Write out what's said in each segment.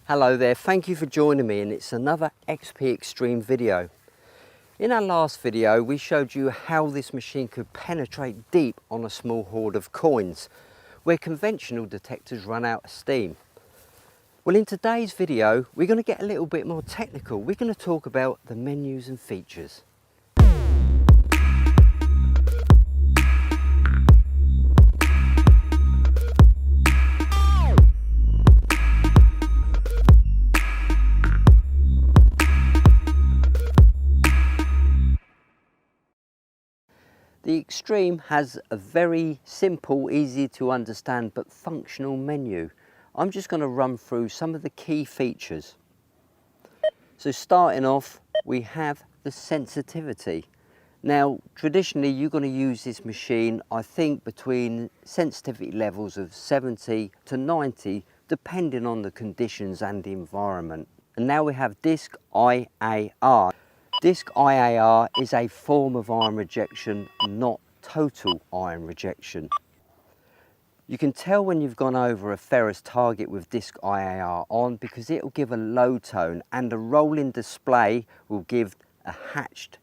Hello there, thank you for joining me, and it's another XP Extreme video. In our last video we showed you how this machine could penetrate deep on a small hoard of coins where conventional detectors run out of steam. Well, in today's video we're going to get a little bit more technical. We're going to talk about the menus and features. The Xtrem has a very simple, easy to understand but functional menu. I'm just going to run through some of the key features. So starting off, we have the sensitivity. Now traditionally you're going to use this machine, I think, between sensitivity levels of 70 to 90 depending on the conditions and the environment. And now we have disc IAR. Disc IAR is a form of ion rejection, not total ion rejection. You can tell when you've gone over a ferrous target with disc IAR on because it will give a low tone and a rolling display will give a hatched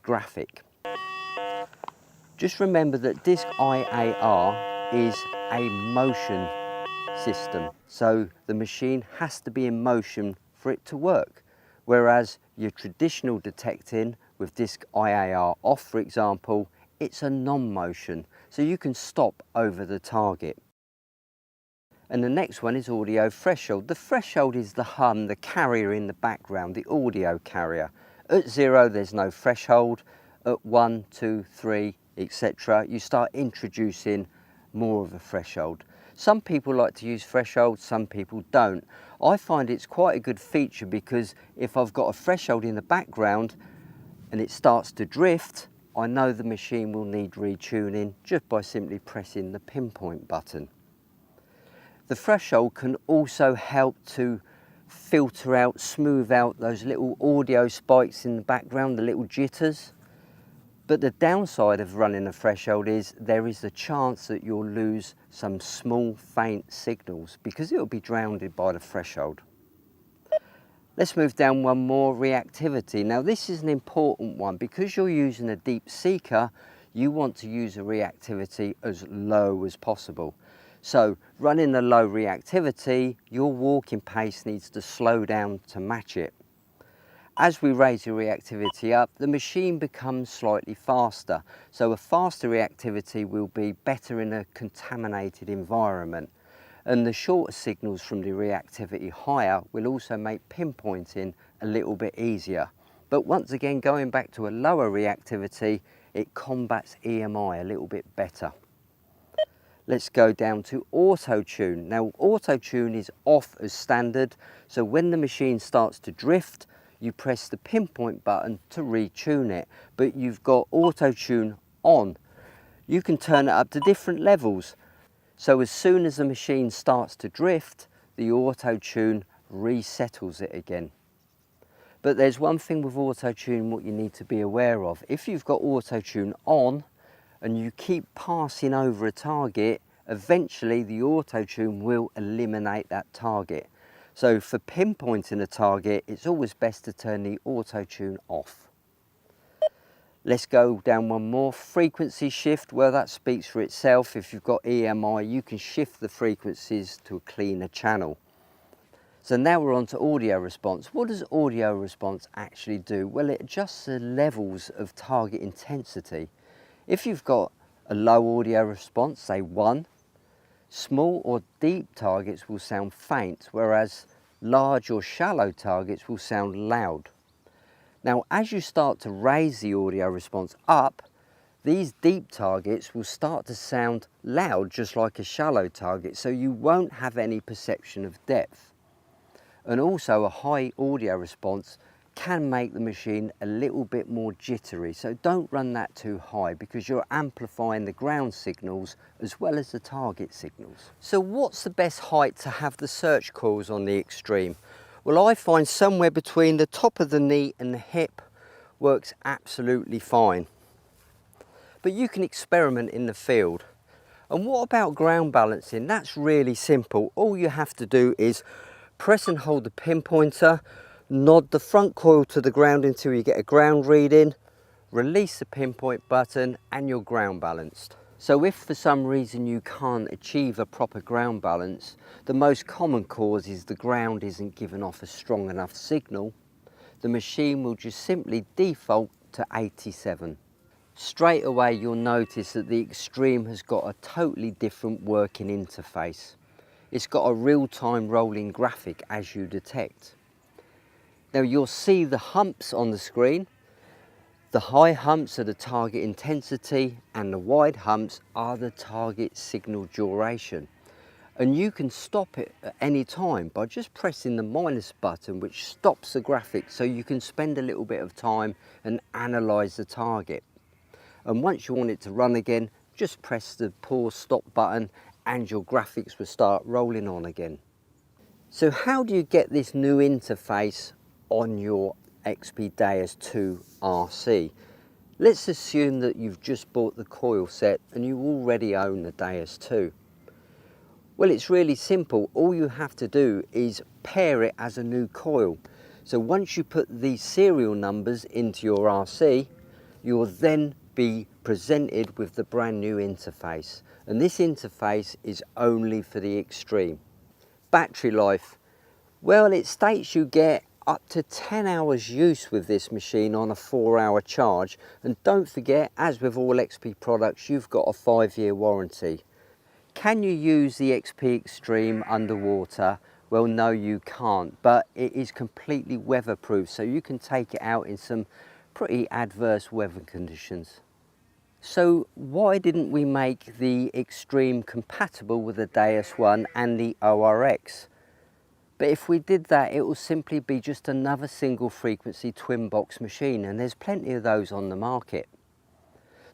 graphic. Just remember that disc IAR is a motion system, so the machine has to be in motion for it to work. Whereas your traditional detecting with disc IAR off, for example, it's a non-motion, so you can stop over the target. And the next one is audio threshold. The threshold is the hum, the carrier in the background, the audio carrier. At 0 there's no threshold. At 1, 2, 3, etc. you start introducing more of a threshold. Some people like to use threshold, some people don't. I find it's quite a good feature because if I've got a threshold in the background and it starts to drift, I know the machine will need retuning just by simply pressing the pinpoint button. The threshold can also help to filter out, smooth out those little audio spikes in the background, the little jitters. But the downside of running a threshold is there is a chance that you'll lose some small faint signals because it will be drowned by the threshold. Let's move down one more, reactivity. Now this is an important one because you're using a deep seeker. You want to use a reactivity as low as possible. So running a low reactivity, your walking pace needs to slow down to match it. As we raise the reactivity up, the machine becomes slightly faster. So a faster reactivity will be better in a contaminated environment. And the shorter signals from the reactivity higher will also make pinpointing a little bit easier. But once again, going back to a lower reactivity, it combats EMI a little bit better. Let's go down to auto tune. Now auto tune is off as standard. So when the machine starts to drift, you press the pinpoint button to retune it, but you've got auto tune on. You can turn it up to different levels. So as soon as the machine starts to drift, the auto tune resettles it again. But there's one thing with auto tune what you need to be aware of. If you've got auto tune on and you keep passing over a target, eventually the auto tune will eliminate that target. So for pinpointing a target, it's always best to turn the auto tune off. Let's go down one more, frequency shift. Well, that speaks for itself. If you've got EMI, you can shift the frequencies to a cleaner channel. So now we're on to audio response. What does audio response actually do? Well, it adjusts the levels of target intensity. If you've got a low audio response, say 1, small or deep targets will sound faint, whereas large or shallow targets will sound loud. Now, as you start to raise the audio response up, these deep targets will start to sound loud, just like a shallow target, so you won't have any perception of depth. And also a high audio response can make the machine a little bit more jittery, so don't run that too high because you're amplifying the ground signals as well as the target signals. So what's the best height to have the search coils on the Xtrem? Well, I find somewhere between the top of the knee and the hip works absolutely fine. But you can experiment in the field. And what about ground balancing? That's really simple. All you have to do is Press and hold the pinpointer, nod the front coil to the ground until you get a ground reading, release the pinpoint button and you're ground balanced. So if for some reason you can't achieve a proper ground balance, the most common cause is the ground isn't giving off a strong enough signal. The machine will just simply default to 87. Straight away you'll notice that the Xtrem has got a totally different working interface. It's got a real-time rolling graphic as you detect. Now you'll see the humps on the screen. The high humps are the target intensity and the wide humps are the target signal duration. And you can stop it at any time by just pressing the minus button, which stops the graphic, so you can spend a little bit of time and analyse the target. And once you want it to run again, just press the pause stop button and your graphics will start rolling on again. So how do you get this new interface on your XP Deus 2 RC? Let's assume that you've just bought the coil set and you already own the Deus 2. Well, it's really simple. All you have to do is pair it as a new coil. So once you put these serial numbers into your RC, you'll then be presented with the brand new interface. And this interface is only for the Xtrem. Battery life. Well, it states you get up to 10 hours use with this machine on a 4-hour charge. And don't forget, as with all XP products, you've got a 5-year warranty. Can you use the XP Xtrem underwater? Well, no, you can't, but it is completely weatherproof, so you can take it out in some pretty adverse weather conditions. So why didn't we make the Xtrem compatible with the Deus 1 and the ORX? But if we did that, it will simply be just another single frequency twin box machine, and there's plenty of those on the market.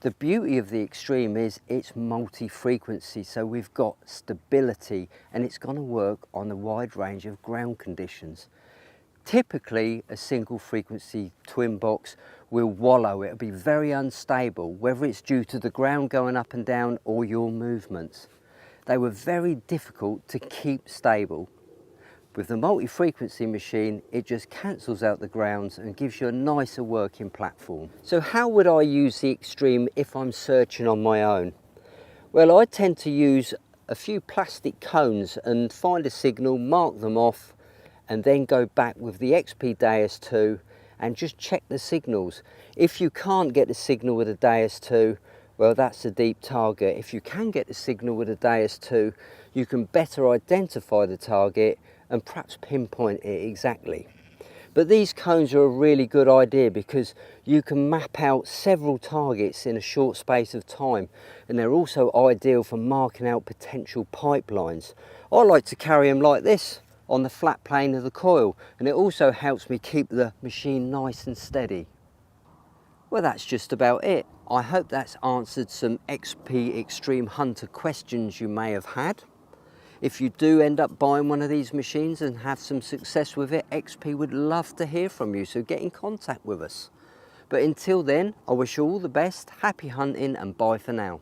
The beauty of the Xtrem is it's multi-frequency, so we've got stability and it's going to work on a wide range of ground conditions. Typically, a single frequency twin box will wallow, it'll be very unstable, whether it's due to the ground going up and down or your movements. They were very difficult to keep stable. With the multi-frequency machine, it just cancels out the grounds and gives you a nicer working platform. So how would I use the Xtrem if I'm searching on my own? Well, I tend to use a few plastic cones and find a signal, mark them off, and then go back with the XP Deus 2 and just check the signals. If you can't get the signal with a Deus 2, well, that's a deep target. If you can get the signal with a Deus 2, you can better identify the target and perhaps pinpoint it exactly. But these cones are a really good idea because you can map out several targets in a short space of time, and they're also ideal for marking out potential pipelines. I like to carry them like this on the flat plane of the coil, and it also helps me keep the machine nice and steady. Well, that's just about it. I hope that's answered some XP Xtrem Hunter questions you may have had. If you do end up buying one of these machines and have some success with it, XP would love to hear from you, so get in contact with us. But until then, I wish you all the best, happy hunting, and bye for now.